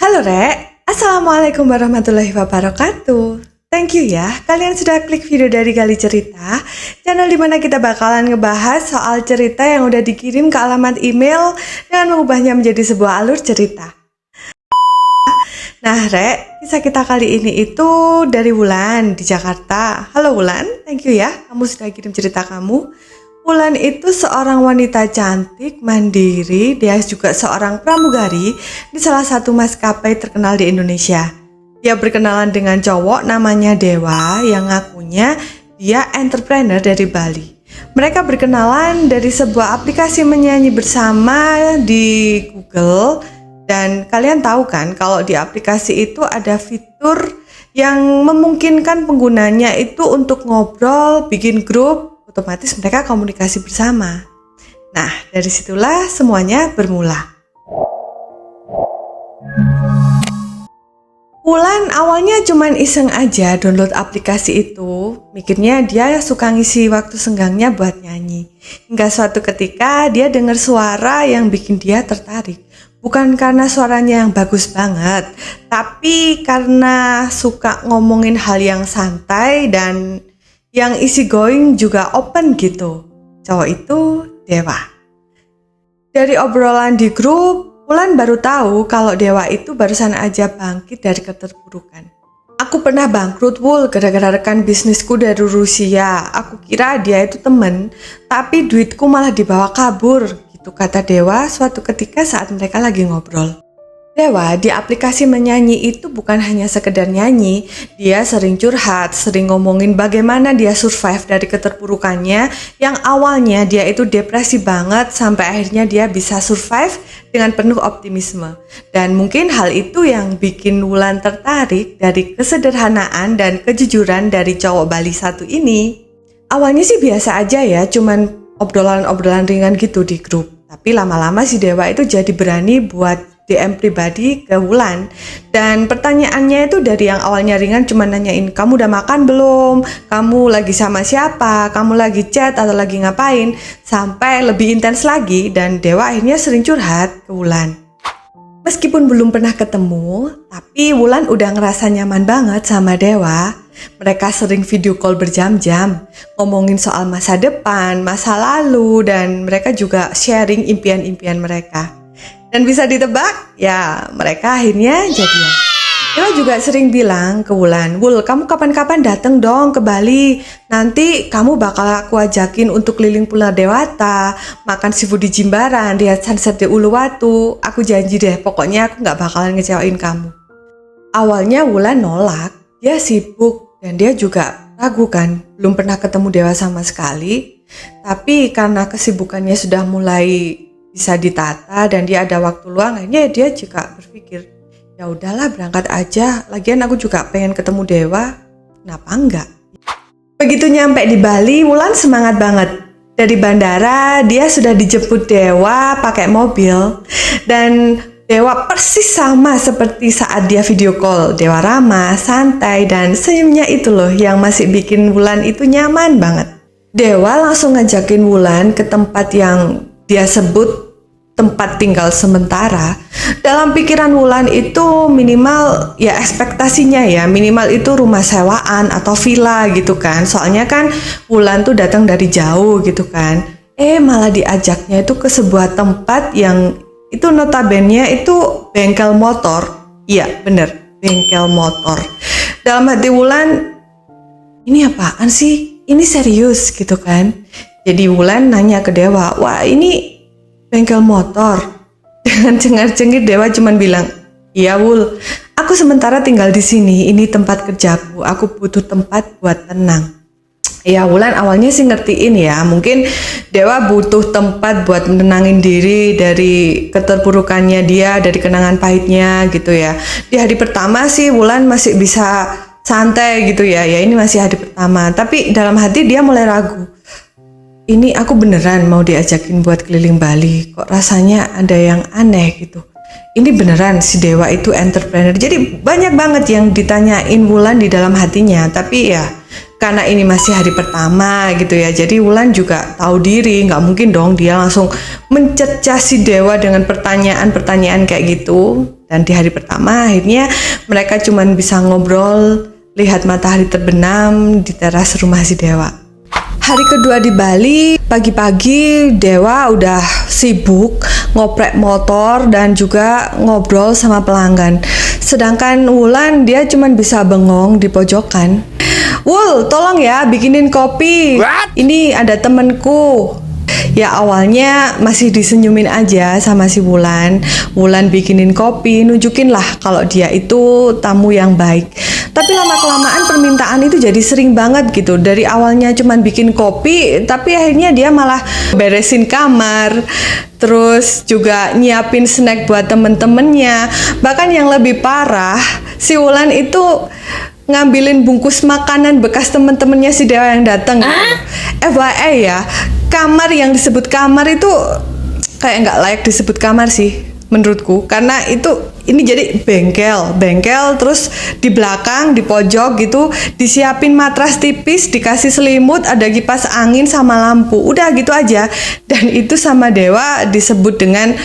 Halo Rek, Assalamualaikum warahmatullahi wabarakatuh. Thank you ya, kalian sudah klik video dari Gali Cerita, channel dimana kita bakalan ngebahas soal cerita yang udah dikirim ke alamat email dengan mengubahnya menjadi sebuah alur cerita. Nah Rek, kisah kita kali ini itu dari Wulan di Jakarta. Halo Wulan, thank you ya, kamu sudah kirim cerita kamu. Wulan itu seorang wanita cantik, mandiri, dia juga seorang pramugari di salah satu maskapai terkenal di Indonesia. Dia berkenalan dengan cowok namanya Dewa yang ngakunya dia entrepreneur dari Bali. Mereka berkenalan dari sebuah aplikasi menyanyi bersama di Google. Dan kalian tahu kan kalau di aplikasi itu ada fitur yang memungkinkan penggunanya itu untuk ngobrol, bikin grup, otomatis mereka komunikasi bersama. Nah, dari situlah semuanya bermula. Wulan awalnya cuman iseng aja download aplikasi itu, mikirnya dia suka ngisi waktu senggangnya buat nyanyi. Hingga suatu ketika dia dengar suara yang bikin dia tertarik. Bukan karena suaranya yang bagus banget, tapi karena suka ngomongin hal yang santai dan yang easy going juga open gitu. Cowok itu Dewa. Dari obrolan di grup, Wulan baru tahu kalau Dewa itu barusan aja bangkit dari keterpurukan. Aku pernah bangkrut Wul gara-gara rekan bisnisku dari Rusia. Aku kira dia itu temen, tapi duitku malah dibawa kabur. Gitu kata Dewa suatu ketika saat mereka lagi ngobrol. Dewa di aplikasi menyanyi itu bukan hanya sekedar nyanyi, dia sering curhat, sering ngomongin bagaimana dia survive dari keterpurukannya yang awalnya dia itu depresi banget sampai akhirnya dia bisa survive dengan penuh optimisme. Dan mungkin hal itu yang bikin Wulan tertarik dari kesederhanaan dan kejujuran dari cowok Bali satu ini. Awalnya sih biasa aja ya, cuman obrolan-obrolan ringan gitu di grup. Tapi lama-lama si Dewa itu jadi berani buat DM pribadi ke Wulan. Dan pertanyaannya itu dari yang awalnya ringan cuma nanyain kamu udah makan belum? Kamu lagi sama siapa? Kamu lagi chat atau lagi ngapain? Sampai lebih intens lagi dan Dewa akhirnya sering curhat ke Wulan. Meskipun belum pernah ketemu, tapi Wulan udah ngerasa nyaman banget sama Dewa. Mereka sering video call berjam-jam, ngomongin soal masa depan, masa lalu, dan mereka juga sharing impian-impian mereka. Dan bisa ditebak, ya mereka akhirnya jadian. Dewa juga sering bilang ke Wulan, Wul, kamu kapan-kapan dateng dong ke Bali. Nanti kamu bakal aku ajakin untuk keliling Pulau Dewata, makan seafood di Jimbaran, lihat sunset di Uluwatu. Aku janji deh, pokoknya aku gak bakalan ngecewain kamu. Awalnya Wulan nolak, dia sibuk dan dia juga ragu kan, belum pernah ketemu Dewa sama sekali. Tapi karena kesibukannya sudah mulai bisa ditata dan dia ada waktu luang, akhirnya dia juga berpikir, ya udahlah berangkat aja, lagian aku juga pengen ketemu Dewa, kenapa enggak? Begitu nyampe di Bali, Wulan semangat banget. Dari bandara dia sudah dijemput Dewa pakai mobil dan Dewa persis sama seperti saat dia video call. Dewa ramah, santai, dan senyumnya itu loh yang masih bikin Wulan itu nyaman banget. Dewa langsung ngajakin Wulan ke tempat yang dia sebut tempat tinggal sementara. Dalam pikiran Wulan itu minimal ya ekspektasinya ya minimal itu rumah sewaan atau villa gitu kan. Soalnya kan Wulan tuh datang dari jauh gitu kan. Malah diajaknya itu ke sebuah tempat yang itu notabene itu bengkel motor. Iya bener, bengkel motor. Dalam hati Wulan, ini apaan sih? Ini serius gitu kan. Jadi Wulan nanya ke Dewa, wah ini bengkel motor. Dengan cengar-cengir Dewa cuman bilang, iya Wul, aku sementara tinggal di sini, ini tempat kerjaku, aku butuh tempat buat tenang. Ya Wulan awalnya sih ngertiin ya, mungkin Dewa butuh tempat buat menenangin diri dari keterpurukannya dia, dari kenangan pahitnya gitu ya. Di hari pertama sih Wulan masih bisa santai gitu ya ini masih hari pertama. Tapi dalam hati dia mulai ragu, ini aku beneran mau diajakin buat keliling Bali, kok rasanya ada yang aneh gitu. Ini beneran si Dewa itu entrepreneur. Jadi banyak banget yang ditanyain Wulan di dalam hatinya, tapi ya karena ini masih hari pertama gitu ya. Jadi Wulan juga tahu diri, nggak mungkin dong dia langsung mencercah si Dewa dengan pertanyaan-pertanyaan kayak gitu. Dan di hari pertama akhirnya mereka cuman bisa ngobrol, lihat matahari terbenam di teras rumah si Dewa. Hari kedua di Bali, pagi-pagi Dewa udah sibuk ngoprek motor dan juga ngobrol sama pelanggan. Sedangkan Wulan dia cuman bisa bengong di pojokan. "Wul, tolong ya bikinin kopi. What? Ini ada temenku." Ya awalnya masih disenyumin aja sama si Wulan. Wulan bikinin kopi, nunjukin lah kalau dia itu tamu yang baik. Tapi lama-kelamaan permintaan itu jadi sering banget gitu. Dari awalnya cuman bikin kopi, tapi akhirnya dia malah beresin kamar. Terus juga nyiapin snack buat temen-temennya. Bahkan yang lebih parah, si Wulan itu ngambilin bungkus makanan bekas temen-temennya si Dewa yang datang gitu. FYI ya, kamar yang disebut kamar itu kayak nggak layak disebut kamar sih menurutku, karena ini jadi bengkel terus di belakang di pojok gitu disiapin matras tipis, dikasih selimut, ada kipas angin sama lampu, udah gitu aja. Dan itu sama Dewa disebut dengan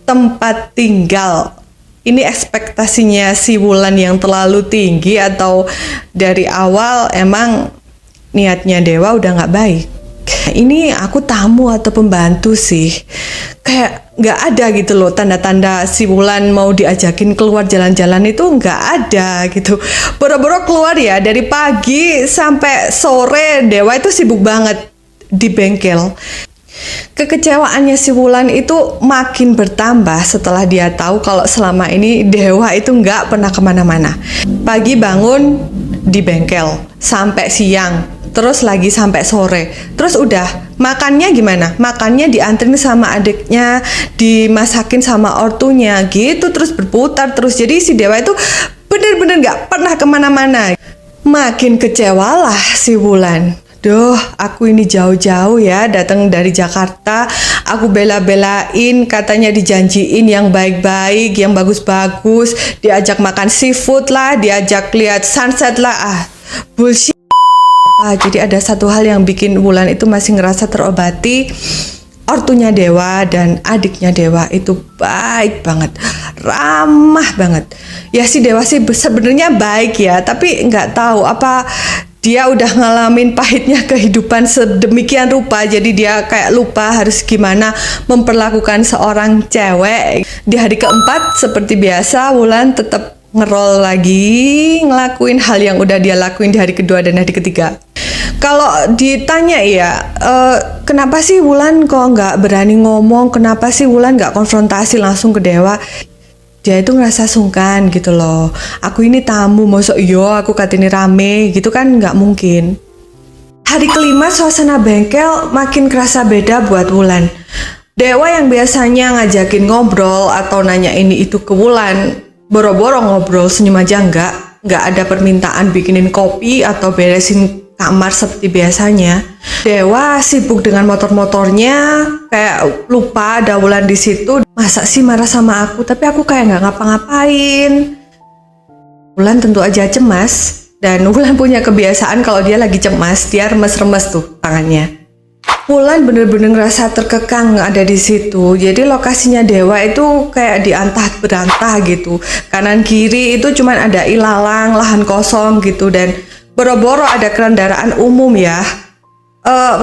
tempat tinggal. Ini ekspektasinya si Wulan yang terlalu tinggi atau dari awal emang niatnya Dewa udah nggak baik? Ini aku tamu atau pembantu sih, kayak nggak ada gitu loh tanda-tanda si Wulan mau diajakin keluar jalan-jalan itu nggak ada gitu. Boro-boro keluar ya, dari pagi sampai sore Dewa itu sibuk banget di bengkel. Kekecewaannya si Wulan itu makin bertambah setelah dia tahu kalau selama ini Dewa itu nggak pernah kemana-mana. Pagi bangun di bengkel sampai siang, terus lagi sampai sore. Terus udah makannya gimana? Makannya dianterin sama adiknya, dimasakin sama ortunya gitu, terus berputar terus. Jadi si Dewa itu bener-bener nggak pernah kemana-mana. Makin kecewalah si Wulan. Duh, aku ini jauh-jauh ya datang dari Jakarta. Aku bela-belain, katanya dijanjiin yang baik-baik, yang bagus-bagus, diajak makan seafood lah, diajak lihat sunset lah. Bullshit. Jadi ada satu hal yang bikin Wulan itu masih ngerasa terobati. Ortunya Dewa dan adiknya Dewa itu baik banget, ramah banget. Ya si Dewa sih sebenarnya baik ya, tapi nggak tahu apa dia udah ngalamin pahitnya kehidupan sedemikian rupa, jadi dia kayak lupa harus gimana memperlakukan seorang cewek. Di hari keempat seperti biasa Wulan tetap ngerol lagi, ngelakuin hal yang udah dia lakuin di hari kedua dan hari ketiga. Kalau ditanya ya, kenapa sih Wulan kok nggak berani ngomong, kenapa sih Wulan nggak konfrontasi langsung ke Dewa? Dia itu ngerasa sungkan gitu loh. Aku ini tamu, masa iya aku katanya rame gitu kan, nggak mungkin. Hari kelima suasana bengkel makin kerasa beda buat Wulan. Dewa yang biasanya ngajakin ngobrol atau nanya ini itu ke Wulan, boro-boro ngobrol senyum aja nggak ada permintaan bikinin kopi atau beresin kamar seperti biasanya. Dewa sibuk dengan motor-motornya, kayak lupa ada Wulan di situ. Masa sih marah sama aku, tapi aku kayak nggak ngapa-ngapain. Wulan tentu aja cemas, dan Wulan punya kebiasaan kalau dia lagi cemas, dia remes-remes tuh tangannya. Wulan bener-bener ngerasa terkekang ada di situ. Jadi lokasinya Dewa itu kayak diantah berantah gitu. Kanan kiri itu cuman ada ilalang, lahan kosong gitu, dan boro-boro ada kendaraan umum ya.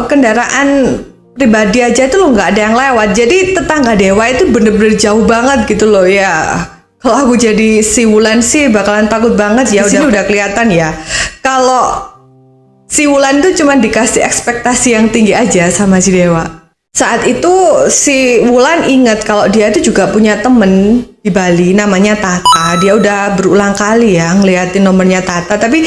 Kendaraan pribadi aja itu loh nggak ada yang lewat. Jadi tetangga Dewa itu bener-bener jauh banget gitu loh ya. Kalau aku jadi si Wulan sih bakalan takut banget ya. Udah kelihatan ya. Kalau si Wulan tuh cuma dikasih ekspektasi yang tinggi aja sama si Dewa. Saat itu si Wulan ingat kalau dia itu juga punya temen di Bali namanya Tata. Dia udah berulang kali ya ngeliatin nomornya Tata, tapi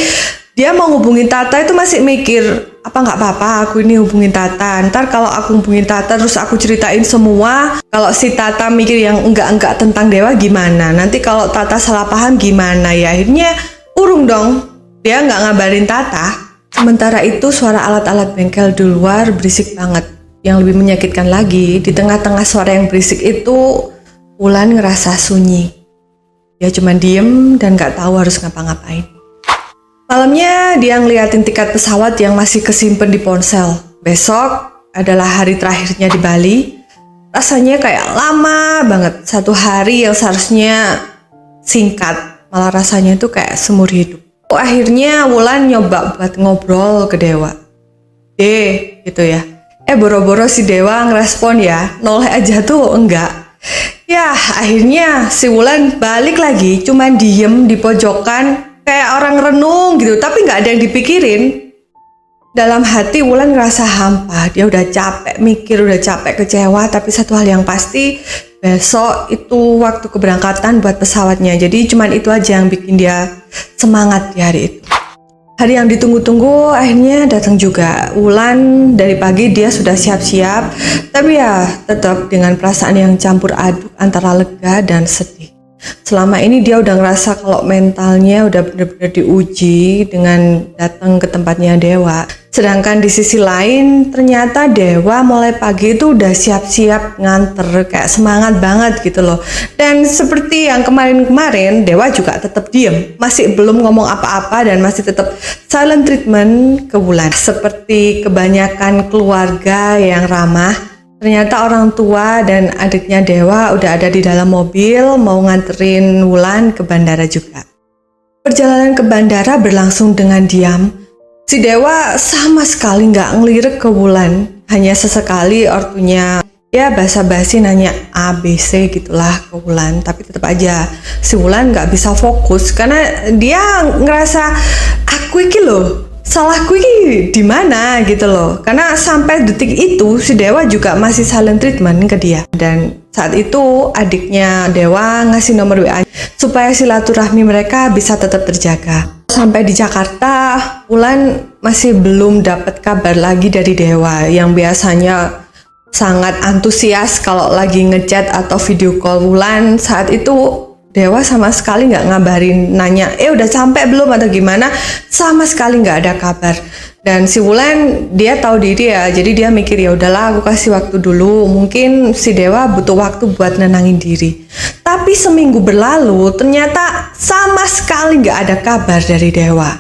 dia mau hubungin Tata itu masih mikir, apa nggak apa-apa aku ini hubungin Tata. Ntar kalau aku hubungin Tata terus aku ceritain semua, kalau si Tata mikir yang enggak tentang Dewa gimana? Nanti kalau Tata salah paham gimana ya? Akhirnya urung dong, dia nggak ngabarin Tata. Sementara itu suara alat-alat bengkel di luar berisik banget. Yang lebih menyakitkan lagi, di tengah-tengah suara yang berisik itu, Wulan ngerasa sunyi. Dia cuma diem dan nggak tahu harus ngapa-ngapain. Malamnya dia ngeliatin tiket pesawat yang masih kesimpan di ponsel. Besok adalah hari terakhirnya di Bali. Rasanya kayak lama banget. Satu hari yang seharusnya singkat, malah rasanya tuh kayak seumur hidup. Akhirnya Wulan nyoba buat ngobrol ke Dewa. Gitu ya. Boro-boro si Dewa ngerespon ya, noleh aja tuh enggak. Ya, akhirnya si Wulan balik lagi, cuman diem di pojokan kayak orang renung gitu, tapi nggak ada yang dipikirin. Dalam hati Wulan ngerasa hampa, dia udah capek mikir, udah capek kecewa, tapi satu hal yang pasti, besok itu waktu keberangkatan buat pesawatnya. Jadi cuman itu aja yang bikin dia semangat di hari itu. Hari yang ditunggu-tunggu akhirnya datang juga. Wulan dari pagi dia sudah siap-siap, tapi ya tetap dengan perasaan yang campur aduk antara lega dan sedih. Selama ini dia udah ngerasa kalau mentalnya udah bener-bener diuji dengan datang ke tempatnya Dewa. Sedangkan di sisi lain ternyata Dewa mulai pagi itu udah siap-siap nganter, kayak semangat banget gitu loh. Dan seperti yang kemarin-kemarin, Dewa juga tetap diem, masih belum ngomong apa-apa dan masih tetap silent treatment ke Wulan. Seperti kebanyakan keluarga yang ramah, ternyata orang tua dan adiknya Dewa udah ada di dalam mobil mau nganterin Wulan ke bandara juga. Perjalanan ke bandara berlangsung dengan diam. Si Dewa sama sekali nggak ngelirik ke Wulan, hanya sesekali ortunya ya basa-basi nanya ABC gitulah ke Wulan, tapi tetap aja si Wulan nggak bisa fokus karena dia ngerasa aku iki loh, salahku ini di mana gitu loh. Karena sampai detik itu si Dewa juga masih silent treatment ke dia. Dan saat itu adiknya Dewa ngasih nomor WA supaya silaturahmi mereka bisa tetap terjaga. Sampai di Jakarta, Wulan masih belum dapat kabar lagi dari Dewa yang biasanya sangat antusias kalau lagi ngechat atau video call Wulan. Saat itu Dewa sama sekali nggak ngabarin, nanya, udah sampai belum atau gimana, sama sekali nggak ada kabar. Dan si Wulan dia tahu diri ya, jadi dia mikir ya udahlah aku kasih waktu dulu, mungkin si Dewa butuh waktu buat nenangin diri. Tapi seminggu berlalu ternyata sama sekali nggak ada kabar dari Dewa.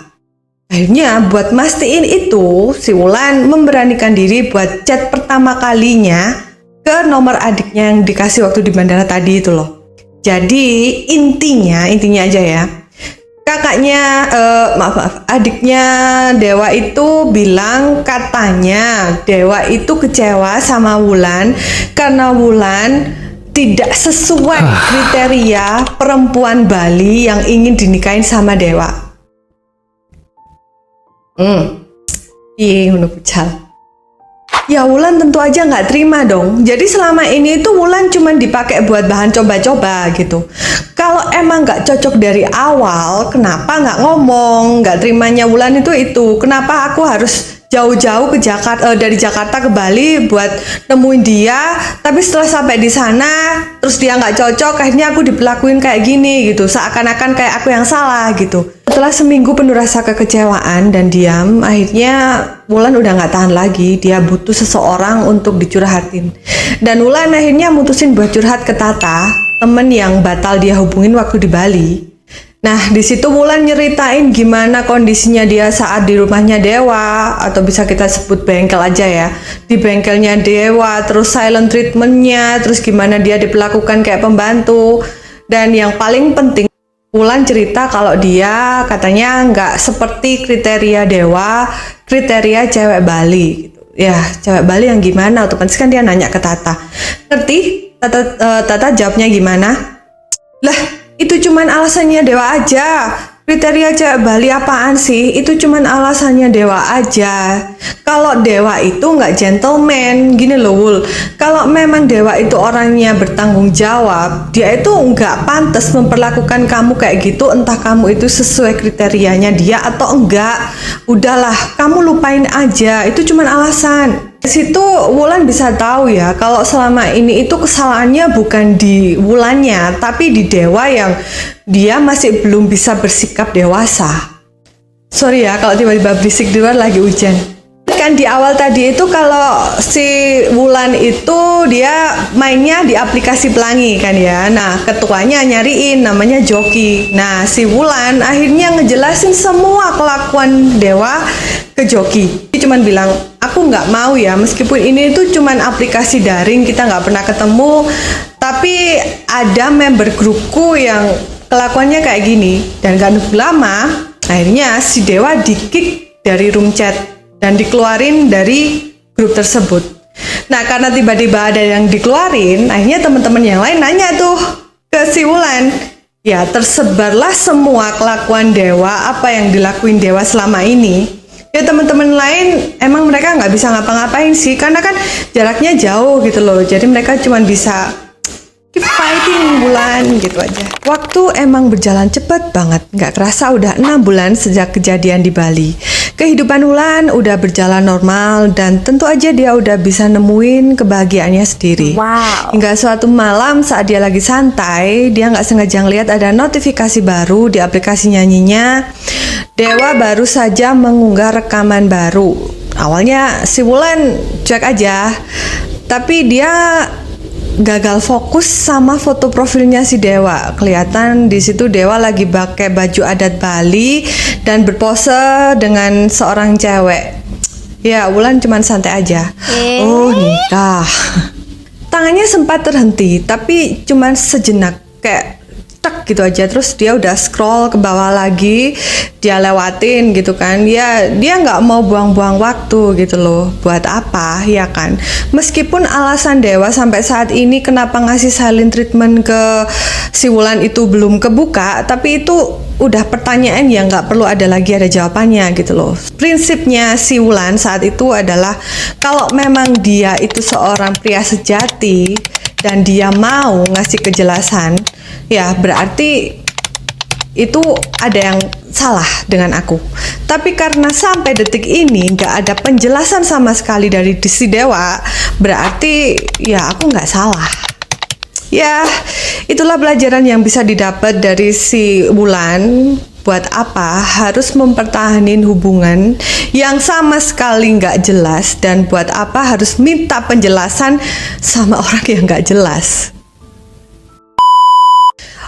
Akhirnya buat mastiin itu, si Wulan memberanikan diri buat chat pertama kalinya ke nomor adiknya yang dikasih waktu di bandara tadi itu loh. Jadi intinya aja ya, adiknya Dewa itu bilang katanya Dewa itu kecewa sama Wulan karena Wulan tidak sesuai kriteria perempuan Bali yang ingin dinikahin sama Dewa. Iya, ya Wulan tentu aja nggak terima dong. Jadi selama ini itu Wulan cuma dipakai buat bahan coba-coba gitu. Kalau emang nggak cocok dari awal, kenapa nggak ngomong? Nggak terimanya Wulan itu. Kenapa aku harus jauh-jauh ke Jakarta, dari Jakarta ke Bali buat nemuin dia, tapi setelah sampai di sana terus dia nggak cocok, akhirnya aku diperlakuin kayak gini gitu, seakan-akan kayak aku yang salah gitu. Setelah seminggu penuh rasa kekecewaan dan diam, akhirnya Wulan udah nggak tahan lagi, dia butuh seseorang untuk dicurhatin. Dan Wulan akhirnya mutusin buat curhat ke Tata, temen yang batal dia hubungin waktu di Bali. Nah, di situ Wulan nyeritain gimana kondisinya dia saat di rumahnya Dewa, atau bisa kita sebut bengkel aja ya. Di bengkelnya Dewa, terus silent treatmentnya, terus gimana dia diperlakukan kayak pembantu. Dan yang paling penting, Wulan cerita kalau dia katanya nggak seperti kriteria Dewa, kriteria cewek Bali gitu. Ya, cewek Bali yang gimana? Otomatis kan dia nanya ke Tata. Ngerti? Tata jawabnya gimana? Lah, itu cuman alasannya Dewa aja. Kriteria cewek Bali apaan sih? Itu cuman alasannya Dewa aja. Kalau Dewa itu nggak gentleman, gini loh Wul. Kalau memang Dewa itu orangnya bertanggung jawab, dia itu nggak pantas memperlakukan kamu kayak gitu. Entah kamu itu sesuai kriterianya dia atau enggak. Udahlah, kamu lupain aja. Itu cuman alasan. Di situ Wulan bisa tahu ya kalau selama ini itu kesalahannya bukan di Wulannya, tapi di Dewa yang dia masih belum bisa bersikap dewasa. Sorry ya kalau tiba-tiba berisik di luar lagi hujan. kan di awal tadi itu kalau si Wulan itu dia mainnya di aplikasi pelangi kan ya. Nah, ketuanya nyariin namanya Joki. Nah, si Wulan akhirnya ngejelasin semua kelakuan Dewa ke Joki. Dia cuman bilang, aku nggak mau ya, meskipun ini itu cuman aplikasi daring, kita nggak pernah ketemu, tapi ada member grupku yang kelakuannya kayak gini. Dan gak nunggu lama, akhirnya si Dewa di-kick dari room chat dan dikeluarin dari grup tersebut. Nah, karena tiba-tiba ada yang dikeluarin, akhirnya teman-teman yang lain nanya tuh ke si Wulan. Ya, tersebarlah semua kelakuan Dewa, apa yang dilakuin Dewa selama ini. Ya, teman-teman lain emang mereka nggak bisa ngapa-ngapain sih, karena kan jaraknya jauh gitu loh. Jadi mereka cuma bisa keep fighting Wulan gitu aja. Waktu emang berjalan cepet banget, nggak kerasa udah 6 bulan sejak kejadian di Bali. Kehidupan Wulan udah berjalan normal dan tentu aja dia udah bisa nemuin kebahagiaannya sendiri. Wow. Hingga suatu malam saat dia lagi santai, dia nggak sengaja ngeliat ada notifikasi baru di aplikasi nyanyinya. Dewa baru saja mengunggah rekaman baru. Awalnya si Wulan cuek aja, tapi dia gagal fokus sama foto profilnya si Dewa. Kelihatan di situ Dewa lagi pakai baju adat Bali dan berpose dengan seorang cewek. Ya, Wulan cuman santai aja. Oh, nikah. Tangannya sempat terhenti, tapi cuman sejenak, kayak tek gitu aja. Terus dia udah scroll ke bawah lagi, dia lewatin gitu kan. Dia nggak mau buang-buang waktu gitu loh. Buat apa ya kan? Meskipun alasan Dewa sampai saat ini kenapa ngasih silent treatment ke si Wulan itu belum kebuka, tapi itu udah pertanyaan yang nggak perlu ada lagi ada jawabannya gitu loh. Prinsipnya si Wulan saat itu adalah kalau memang dia itu seorang pria sejati dan dia mau ngasih kejelasan, ya berarti itu ada yang salah dengan aku. Tapi karena sampai detik ini nggak ada penjelasan sama sekali dari si Dewa, berarti ya aku nggak salah. Ya, itulah pelajaran yang bisa didapat dari si Wulan. Buat apa harus mempertahankan hubungan yang sama sekali nggak jelas, dan buat apa harus minta penjelasan sama orang yang nggak jelas.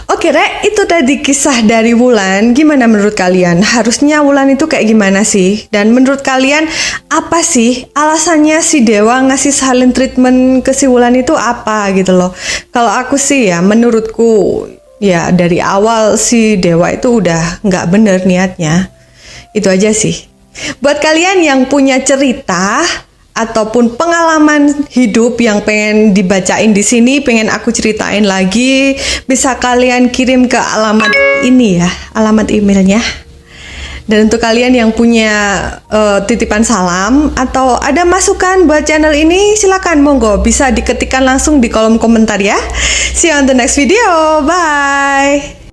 Oke, Rek, itu tadi kisah dari Wulan. Gimana menurut kalian? Harusnya Wulan itu kayak gimana sih? Dan menurut kalian, apa sih alasannya si Dewa ngasih silent treatment ke si Wulan itu apa gitu loh? Kalau aku sih ya, menurutku ya dari awal si Dewa itu udah nggak bener niatnya. Itu aja sih. Buat kalian yang punya cerita ataupun pengalaman hidup yang pengen dibacain di sini, pengen aku ceritain lagi, bisa kalian kirim ke alamat ini ya, alamat emailnya. Dan untuk kalian yang punya titipan salam atau ada masukan buat channel ini, silakan monggo bisa diketikkan langsung di kolom komentar ya. See you on the next video. Bye.